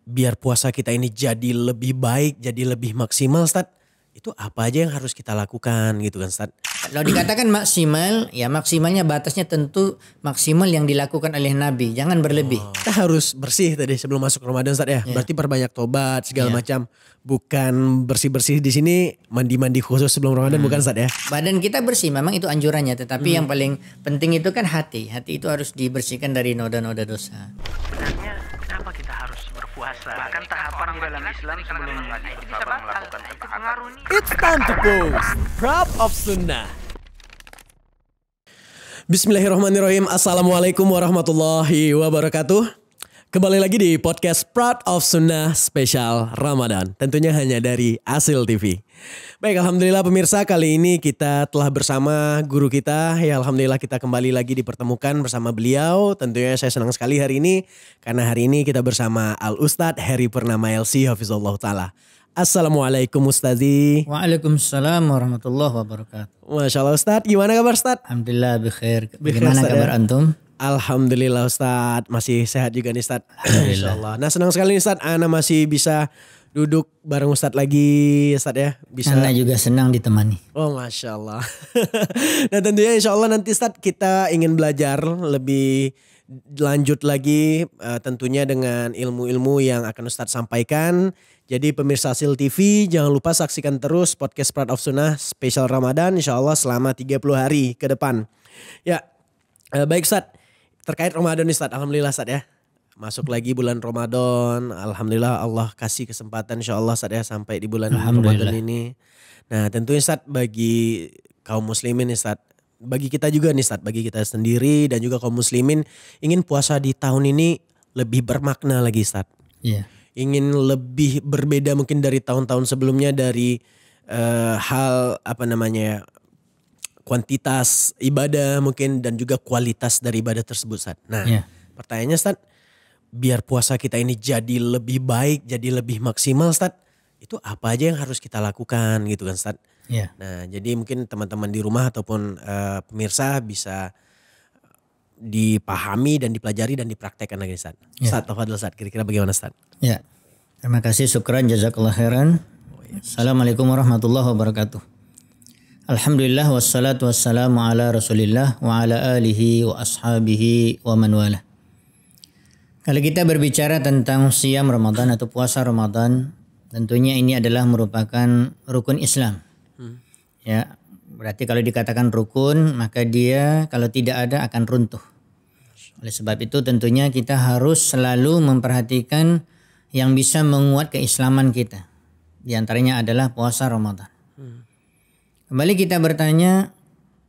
biar puasa kita ini jadi lebih baik, jadi lebih maksimal Ustaz, itu apa aja yang harus kita lakukan gitu kan Ustaz? Kalau dikatakan maksimal, ya maksimalnya batasnya tentu maksimal yang dilakukan oleh Nabi, jangan berlebih. Kita harus bersih tadi sebelum masuk Ramadan Ustaz ya. Berarti perbanyak tobat segala macam. Bukan bersih-bersih di sini mandi-mandi khusus sebelum Ramadan bukan Ustaz ya. Badan kita bersih memang itu anjurannya, tetapi yang paling penting itu kan hati. Hati itu harus dibersihkan dari noda-noda dosa. Sebenarnya kenapa kita harus berpuasa? Bahkan tahapan di dalam Islam sebelum bersabar melakukan ketaatan. It's time to post Proud of Sunnah. Bismillahirrahmanirrahim. Assalamualaikum warahmatullahi wabarakatuh. Kembali lagi di podcast Proud of Sunnah spesial Ramadan. Tentunya hanya dari Asil TV. Baik, alhamdulillah pemirsa, kali ini kita telah bersama guru kita. Ya alhamdulillah kita kembali lagi dipertemukan bersama beliau. Tentunya saya senang sekali hari ini karena hari ini kita bersama Al Ustadz Heri Purnama LC Hafizullah Ta'ala. Assalamualaikum Ustazi. Waalaikumsalam warahmatullahi wabarakatuh. Masya Allah Ustadz, gimana kabar Ustadz? Alhamdulillah bikhair. Bagaimana kabar antum? Alhamdulillah Ustadz, masih sehat juga nih Ustadz. Insyaallah. Nah senang sekali nih Ustadz, Ana masih bisa duduk bareng Ustadz lagi Ustadz ya. Bisa. Ana juga senang ditemani. Oh Masya Allah. Nah tentunya insya Allah nanti Ustadz kita ingin belajar lebih lanjut lagi tentunya dengan ilmu-ilmu yang akan Ustadz sampaikan. Jadi pemirsa Asil TV jangan lupa saksikan terus podcast Proud of Sunnah spesial Ramadan insya Allah selama 30 hari ke depan. Ya baik Ustadz, terkait Ramadan nih Ustadz, alhamdulillah Ustadz ya. Masuk lagi bulan Ramadan, alhamdulillah Allah kasih kesempatan insya Allah Ustadz ya sampai di bulan Ramadan ini. Nah tentunya Ustadz bagi kaum muslimin nih Ustadz, bagi kita juga nih Ustadz, bagi kita sendiri dan juga kaum muslimin ingin puasa di tahun ini lebih bermakna lagi Ustadz. Iya. Ingin lebih berbeda mungkin dari tahun-tahun sebelumnya dari hal apa namanya kuantitas ibadah mungkin dan juga kualitas dari ibadah tersebut Ustaz. Nah pertanyaannya Ustaz, biar puasa kita ini jadi lebih baik, jadi lebih maksimal Ustaz, itu apa aja yang harus kita lakukan gitu kan Ustaz. Nah jadi mungkin teman-teman di rumah ataupun pemirsa bisa dipahami dan dipelajari dan dipraktekkan lagi Ustaz. Ustaz, tafadhol Ustaz, kira-kira bagaimana Ustaz? Ya, terima kasih, syukran, jazakallah khairan. Assalamualaikum warahmatullahi wabarakatuh. Alhamdulillah wassalatu wassalamu ala rasulillah wa ala alihi wa ashabihi wa man wala. Kalau kita berbicara tentang siam Ramadan atau puasa Ramadan, tentunya ini adalah merupakan rukun Islam. Ya, berarti kalau dikatakan rukun maka dia kalau tidak ada akan runtuh. Oleh sebab itu tentunya kita harus selalu memperhatikan yang bisa menguat keislaman kita. Di antaranya adalah puasa Ramadan. Kembali kita bertanya,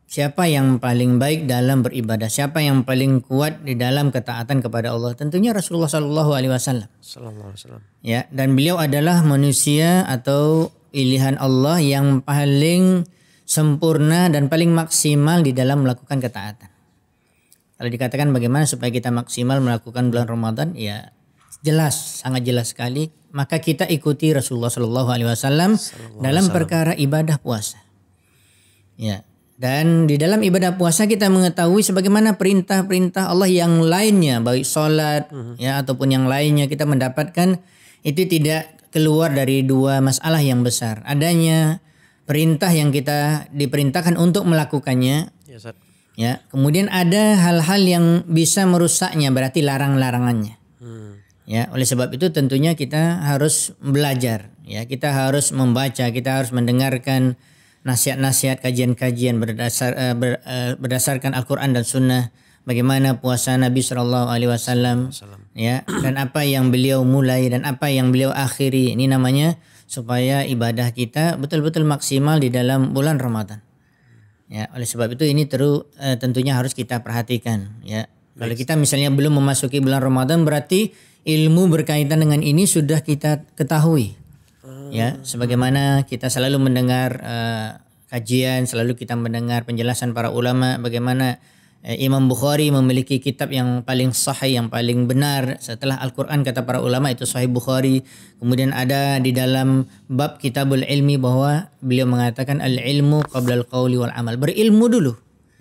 siapa yang paling baik dalam beribadah? Siapa yang paling kuat di dalam ketaatan kepada Allah? Tentunya Rasulullah SAW. Ya, dan beliau adalah manusia atau pilihan Allah yang paling sempurna dan paling maksimal di dalam melakukan ketaatan. Kalau dikatakan bagaimana supaya kita maksimal melakukan bulan Ramadan, ya jelas, sangat jelas sekali. Maka kita ikuti Rasulullah SAW dalam perkara ibadah puasa. Ya, dan di dalam ibadah puasa kita mengetahui sebagaimana perintah-perintah Allah yang lainnya, baik sholat ya ataupun yang lainnya, kita mendapatkan itu tidak keluar dari dua masalah yang besar. Adanya perintah yang kita diperintahkan untuk melakukannya. Ya, kemudian ada hal-hal yang bisa merusaknya, berarti larang-larangannya. Ya, oleh sebab itu tentunya kita harus belajar. Ya, kita harus membaca, kita harus mendengarkan nasihat-nasihat, kajian-kajian berdasarkan Al-Quran dan Sunnah. Bagaimana puasa Nabi SAW, ya, dan apa yang beliau mulai dan apa yang beliau akhiri. Ini namanya supaya ibadah kita betul-betul maksimal di dalam bulan Ramadan. Ya, oleh sebab itu ini tentunya harus kita perhatikan. Ya, kalau kita misalnya belum memasuki bulan Ramadan berarti ilmu berkaitan dengan ini sudah kita ketahui. Ya, sebagaimana kita selalu mendengar kajian, selalu kita mendengar penjelasan para ulama bagaimana Imam Bukhari memiliki kitab yang paling sahih, yang paling benar setelah Al-Quran, kata para ulama itu Sahih Bukhari. Kemudian ada di dalam bab Kitabul Ilmi bahwa beliau mengatakan al-ilmu qabla al-qawli wal amal. Berilmu dulu.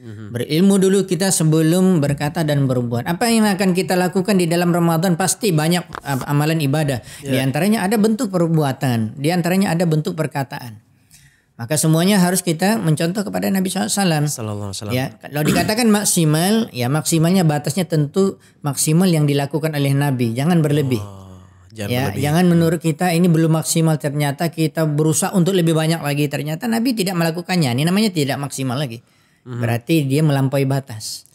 Berilmu dulu kita sebelum berkata dan berbuat. Apa yang akan kita lakukan di dalam Ramadan? Pasti banyak amalan ibadah. Di antaranya ada bentuk perbuatan, di antaranya ada bentuk perkataan. Maka semuanya harus kita mencontoh kepada Nabi SAW. Ya, kalau dikatakan maksimal, ya maksimalnya batasnya tentu maksimal yang dilakukan oleh Nabi. Jangan berlebih. Jangan menurut kita ini belum maksimal, ternyata kita berusaha untuk lebih banyak lagi, ternyata Nabi tidak melakukannya. Ini namanya tidak maksimal lagi. Berarti dia melampaui batas.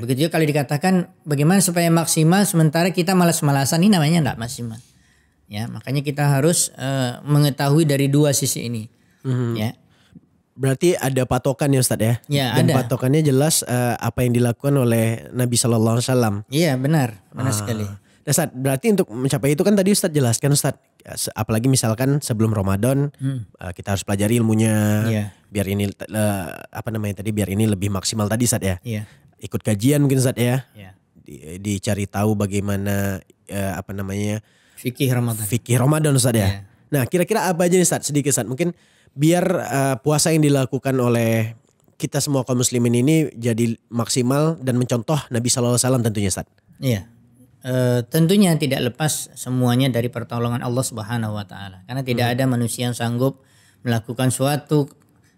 Begitu juga kalau dikatakan bagaimana supaya maksimal sementara kita malas-malasan, ini namanya tidak maksimal. Ya, makanya kita harus mengetahui dari dua sisi ini. Ya. Berarti ada patokan ya Ustadz ya? Dan ada. patokannya jelas apa yang dilakukan oleh Nabi Sallallahu Alaihi Wasallam. Iya benar sekali. Nah Ustadz, berarti untuk mencapai itu kan tadi Ustadz jelaskan Ustadz, apalagi misalkan sebelum Ramadan kita harus pelajari ilmunya, biar ini biar ini lebih maksimal tadi Ustadz ya. Ikut kajian mungkin Ustadz ya. Dicari tahu bagaimana fikih Ramadan Ustadz ya. Nah kira-kira apa aja nih Ustadz, sedikit Ustadz mungkin biar puasa yang dilakukan oleh kita semua kaum muslimin ini jadi maksimal dan mencontoh Nabi Sallallahu Alaihi Wasallam tentunya Ustadz. Iya. Tentunya tidak lepas semuanya dari pertolongan Allah Subhanahu Wa Taala. Karena tidak ada manusia yang sanggup melakukan suatu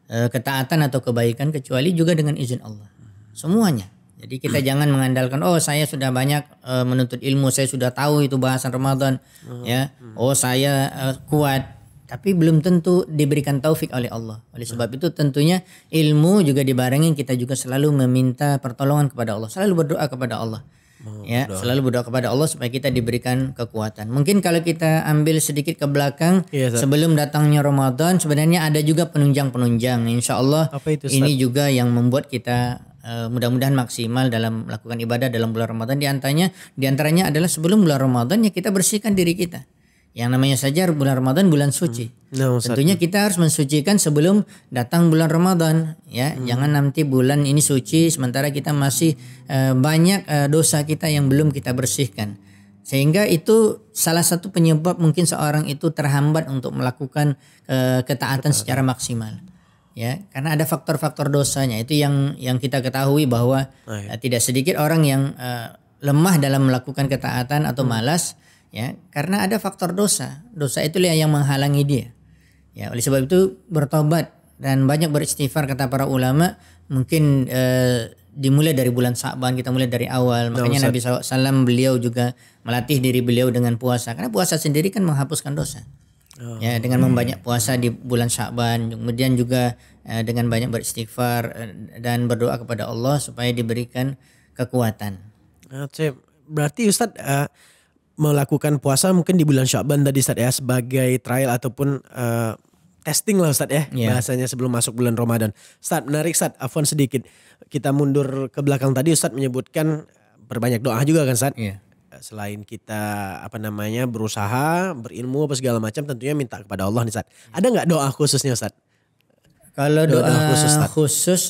ketaatan atau kebaikan kecuali juga dengan izin Allah. Semuanya. Jadi kita jangan mengandalkan saya sudah banyak menuntut ilmu, saya sudah tahu itu bahasan Ramadan, ya. Saya kuat. Tapi belum tentu diberikan taufik oleh Allah. Oleh sebab itu tentunya ilmu juga dibarengi kita juga selalu meminta pertolongan kepada Allah. Selalu berdoa kepada Allah. Selalu berdoa kepada Allah supaya kita diberikan kekuatan. Mungkin kalau kita ambil sedikit ke belakang sebelum datangnya Ramadan sebenarnya ada juga penunjang-penunjang. Insya Allah ini juga yang membuat kita mudah-mudahan maksimal dalam melakukan ibadah dalam bulan Ramadan. Di antaranya adalah sebelum bulan Ramadan ya kita bersihkan diri kita. Yang namanya saja bulan Ramadan bulan suci. Tentunya kita harus mensucikan sebelum datang bulan Ramadan, ya. Jangan nanti bulan ini suci sementara kita masih banyak dosa kita yang belum kita bersihkan. Sehingga itu salah satu penyebab mungkin seorang itu terhambat untuk melakukan ketaatan secara maksimal. Ya, karena ada faktor-faktor dosanya. Itu yang kita ketahui bahwa tidak sedikit orang yang lemah dalam melakukan ketaatan atau malas. Ya, karena ada faktor dosa. Dosa itulah yang menghalangi dia. Ya, oleh sebab itu bertobat dan banyak beristighfar kata para ulama. Mungkin dimulai dari bulan Sa'ban, kita mulai dari awal. Makanya Nabi SAW beliau juga melatih diri beliau dengan puasa. Karena puasa sendiri kan menghapuskan dosa. Ya, dengan membanyak puasa di bulan Sa'ban, kemudian juga dengan banyak beristighfar dan berdoa kepada Allah supaya diberikan kekuatan. Berarti Ustadz melakukan puasa mungkin di bulan Sya'ban tadi Ustadz ya sebagai trial ataupun testing lah Ustadz ya bahasanya sebelum masuk bulan Ramadan. Ustadz menarik Ustadz, afwan sedikit kita mundur ke belakang tadi Ustadz menyebutkan berbanyak doa juga kan Ustadz. Selain kita berusaha berilmu apa segala macam tentunya minta kepada Allah nih Ustadz. Ada nggak doa khususnya Ustadz? Kalau doa khusus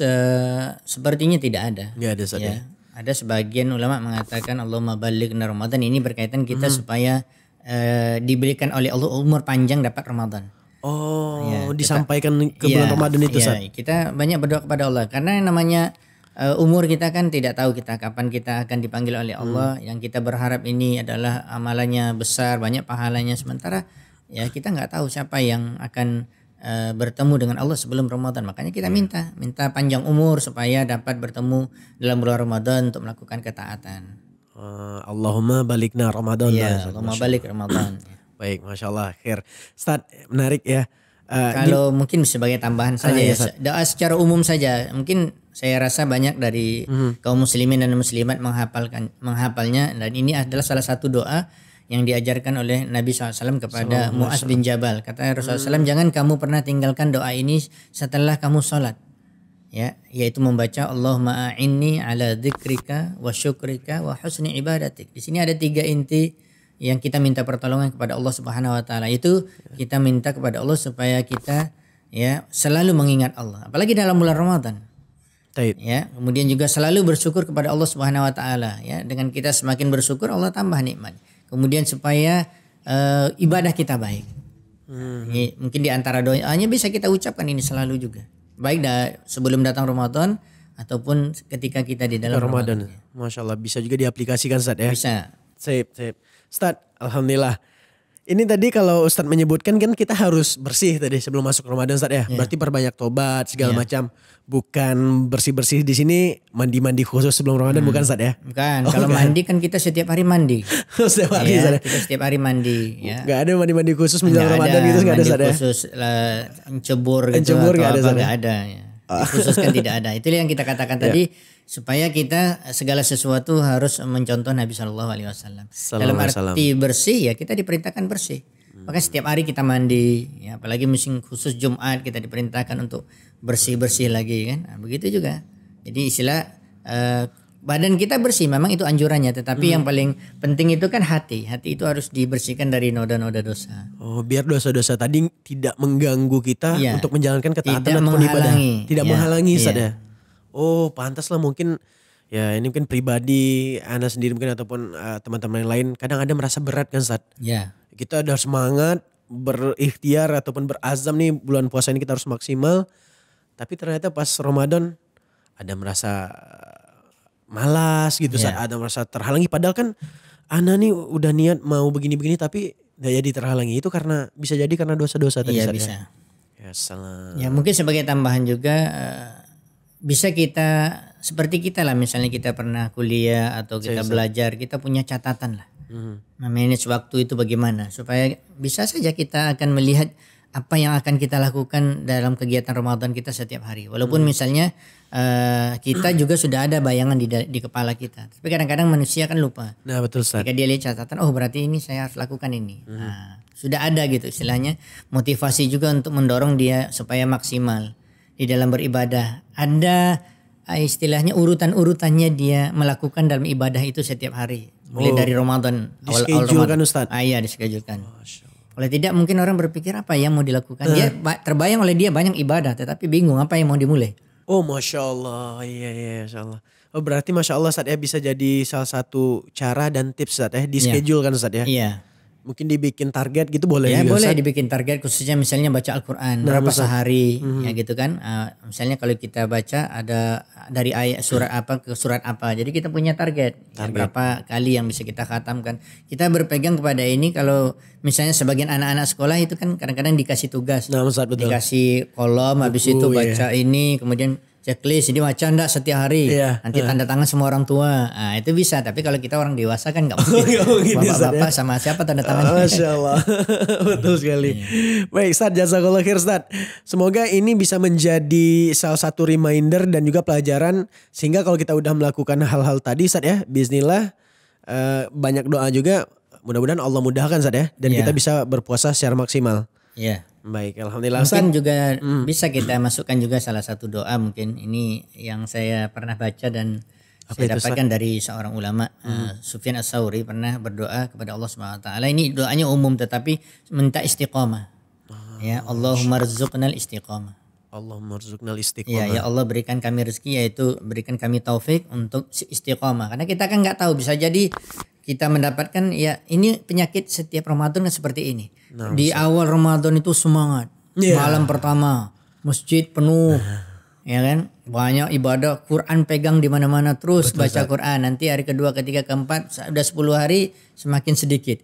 sepertinya tidak ada. Nggak ada Ustadz ya. Ada sebagian ulama mengatakan Allahumma ballighna Ramadan, ini berkaitan kita supaya diberikan oleh Allah umur panjang dapat Ramadan. Disampaikan ke bulan Ramadan itu Ustaz. Kita banyak berdoa kepada Allah karena namanya umur kita kan tidak tahu kita kapan kita akan dipanggil oleh Allah. Yang kita berharap ini adalah amalannya besar, banyak pahalanya, sementara ya kita nggak tahu siapa yang akan bertemu dengan Allah sebelum Ramadan. Makanya kita minta panjang umur supaya dapat bertemu dalam bulan Ramadan untuk melakukan ketaatan. Allahumma balikna Ramadan. Allahumma balik Ramadan. Baik, Masya Allah. Khair. Ustaz, menarik ya. Kalau mungkin sebagai tambahan saja doa secara umum saja. Mungkin saya rasa banyak dari kaum muslimin dan muslimat menghafalnya, dan ini adalah salah satu doa yang diajarkan oleh Nabi SAW kepada Mu'adz bin Jabal. Kata Rasulullah SAW, jangan kamu pernah tinggalkan doa ini setelah kamu sholat. Ya, yaitu membaca Allahumma a'inni ala dzikrika wa syukrika wa husni ibadatik. Di sini ada 3 inti yang kita minta pertolongan kepada Allah Subhanahu wa taala. Itu kita minta kepada Allah supaya kita selalu mengingat Allah, apalagi dalam bulan Ramadan. Ya, kemudian juga selalu bersyukur kepada Allah Subhanahu wa taala, ya. Dengan kita semakin bersyukur Allah tambah nikmat. Kemudian supaya ibadah kita baik. Ini mungkin di antara doanya bisa kita ucapkan ini selalu juga. Baik sebelum datang Ramadan ataupun ketika kita di dalam Ramadan. Ramadan. Masya Allah, bisa juga diaplikasikan Ustaz ya. Bisa. Sip. Ustaz, alhamdulillah. Ini tadi kalau Ustaz menyebutkan kan kita harus bersih tadi sebelum masuk Ramadan Ustaz ya. Berarti perbanyak tobat segala macam. Bukan bersih-bersih di sini mandi-mandi khusus sebelum Ramadan bukan Ustaz ya? Bukan, kalau mandi kan kita setiap hari mandi. Setiap hari Ustaz ya? Kita setiap hari mandi. Ya. Gak ada mandi-mandi khusus menjelang Ramadan gitu gak ada Ustaz ya? Khusus encebur gitu Encebur atau gak ada, apa Ustaz ya? gak ada. Ya. Dikhususkan tidak ada. Itulah yang kita katakan tadi supaya kita segala sesuatu harus mencontoh Nabi SAW. Dalam arti bersih ya kita diperintahkan bersih. Maka setiap hari kita mandi, ya, apalagi musim khusus Jumat kita diperintahkan untuk bersih-bersih lagi kan. Nah, begitu juga. Jadi istilah badan kita bersih memang itu anjurannya, tetapi yang paling penting itu kan hati. Hati itu harus dibersihkan dari noda-noda dosa. Oh, biar dosa-dosa tadi tidak mengganggu kita untuk menjalankan ketaatan ataupun ibadah. Tidak menghalangi Ustaz ya. Oh, pantaslah mungkin ya ini mungkin pribadi Anda sendiri mungkin ataupun teman-teman yang lain kadang ada merasa berat kan Ustaz. Ya. Kita ada semangat berikhtiar ataupun berazam nih bulan puasa ini kita harus maksimal. Tapi ternyata pas Ramadan ada merasa malas gitu saat ada merasa terhalangi. Padahal kan Ana nih udah niat mau begini-begini tapi gak jadi terhalangi. Itu karena bisa jadi karena dosa-dosa tadi. Iya Ustaz, bisa. Ya salam. Ya mungkin sebagai tambahan juga bisa kita seperti kita lah, misalnya kita pernah kuliah atau kita belajar, kita punya catatan lah. Manage waktu itu bagaimana supaya bisa saja kita akan melihat apa yang akan kita lakukan dalam kegiatan Ramadan kita setiap hari. Walaupun misalnya kita juga sudah ada bayangan di kepala kita. Tapi kadang-kadang manusia kan lupa. Nah betul Ustaz. Ketika dia lihat catatan, oh berarti ini saya harus lakukan ini. Nah, sudah ada gitu istilahnya motivasi juga untuk mendorong dia supaya maksimal di dalam beribadah. Ada istilahnya urutan-urutannya dia melakukan dalam ibadah itu setiap hari. Mulai dari Ramadan. Di-schedule kan Ustaz? Iya di-schedule-kan. Kalau tidak mungkin orang berpikir apa yang mau dilakukan. Dia terbayang oleh dia banyak ibadah tetapi bingung apa yang mau dimulai. Oh Masya Allah. Iya Masya Allah. Oh berarti Masya Allah Ustaz ya bisa jadi salah satu cara dan tips Ustaz ya. Di-schedule kan Ustaz ya? Iya. Mungkin dibikin target gitu boleh ya juga boleh Ustaz? Dibikin target khususnya misalnya baca Al-Quran berapa sehari ya gitu kan. Misalnya kalau kita baca ada dari ayat surat apa ke surat apa, jadi kita punya target. Ya, berapa kali yang bisa kita khatamkan. Kita berpegang kepada ini. Kalau misalnya sebagian anak-anak sekolah itu kan kadang-kadang dikasih tugas, Ustaz, betul. dikasih kolom, habis itu baca ini, kemudian checklist, jadi baca enggak setiap hari. Nanti tanda tangan semua orang tua. Nah, itu bisa. Tapi kalau kita orang dewasa kan enggak mungkin. Bapak-bapak sama siapa tanda tangan. Masya Allah. Betul sekali. Baik Ustaz, jazakallah khair Ustaz. Semoga ini bisa menjadi salah satu reminder dan juga pelajaran. Sehingga kalau kita udah melakukan hal-hal tadi Ustaz ya. Bismillah banyak doa juga. Mudah-mudahan Allah mudahkan Ustaz ya. Dan kita bisa berpuasa secara maksimal. Iya. Baik, alhamdulillah. Mungkin juga bisa kita masukkan juga salah satu doa, mungkin ini yang saya pernah baca dan saya dapatkan dari seorang ulama, Sufyan Ats-Tsauri pernah berdoa kepada Allah Subhanahu wa taala. Ini doanya umum tetapi minta istiqamah. Ya, Allahumma rzuqnal istiqamah. Allahumma rzuqnal istiqamah. Ya Allah berikan kami rezeki, yaitu berikan kami taufik untuk istiqamah. Karena kita kan enggak tahu, bisa jadi kita mendapatkan ya ini penyakit setiap Ramadan kan seperti ini. Di awal Ramadan itu semangat. Malam pertama masjid penuh. Ya kan? Banyak ibadah, Quran pegang di mana-mana terus. Betul, baca Quran. Nanti hari kedua, ketiga, keempat sudah 10 hari semakin sedikit.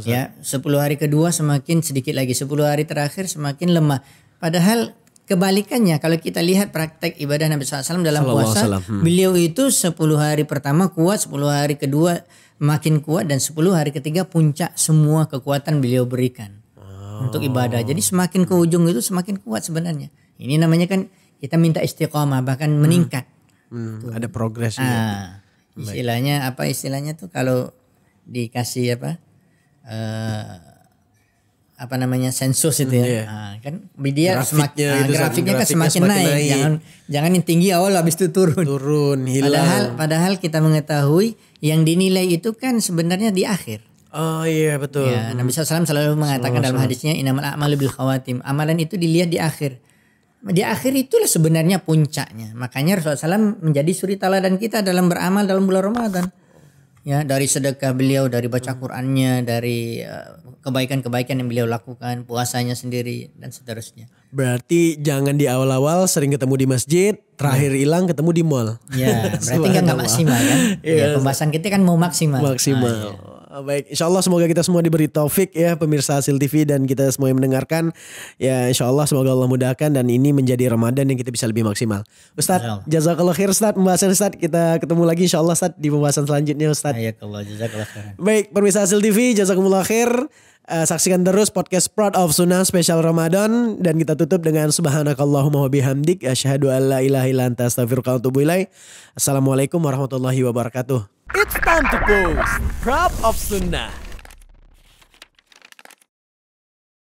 Ya, 10 hari kedua semakin sedikit lagi. 10 hari terakhir semakin lemah. Padahal kebalikannya, kalau kita lihat praktek ibadah Nabi SAW dalam puasa, beliau itu 10 hari pertama kuat, 10 hari kedua makin kuat, dan 10 hari ketiga puncak semua kekuatan beliau berikan untuk ibadah. Jadi semakin ke ujung itu semakin kuat sebenarnya. Ini namanya kan kita minta istiqamah, bahkan meningkat. Ada progresnya. Istilahnya apa istilahnya tuh kalau dikasih apa namanya sensus itu ya. Kan dia grafiknya kan semakin naik. Jangan yang tinggi awal habis itu turun hilang. Padahal kita mengetahui yang dinilai itu kan sebenarnya di akhir. Oh iya betul. Ya, Nabi SAW selalu mengatakan dalam hadisnya innamal a'malu bil khawatim. Amalan itu dilihat di akhir. Di akhir itulah sebenarnya puncaknya. Makanya Rasulullah SAW menjadi suri teladan kita dalam beramal dalam bulan Ramadan. Ya, dari sedekah beliau, dari baca Qur'annya, dari kebaikan-kebaikan yang beliau lakukan, puasanya sendiri dan seterusnya. Berarti jangan di awal-awal sering ketemu di masjid, terakhir hilang ketemu di mall. Ya, berarti kan nggak maksimal kan? Ya, pembahasan kita kan mau maksimal. Maksimal. Baik, insya Allah semoga kita semua diberi taufik ya pemirsa Hasil TV dan kita semua yang mendengarkan. Ya insya Allah semoga Allah mudahkan dan ini menjadi Ramadan yang kita bisa lebih maksimal. Ustadz, jazakallah khair Ustadz, pembahasan Ustadz. Kita ketemu lagi insya Allah Ustadz di pembahasan selanjutnya Ustadz. Ayakallah, jazakallah khairan. Baik, pemirsa Hasil TV, jazakumullah khair. Saksikan terus podcast Proud of Sunnah spesial Ramadan dan kita tutup dengan subhanakallahumma wa bihamdik asyhadu an la ilaha illa anta astaghfiruka wa atubu ilaik. Assalamualaikum warahmatullahi wabarakatuh. It's time to post Proud of Sunnah.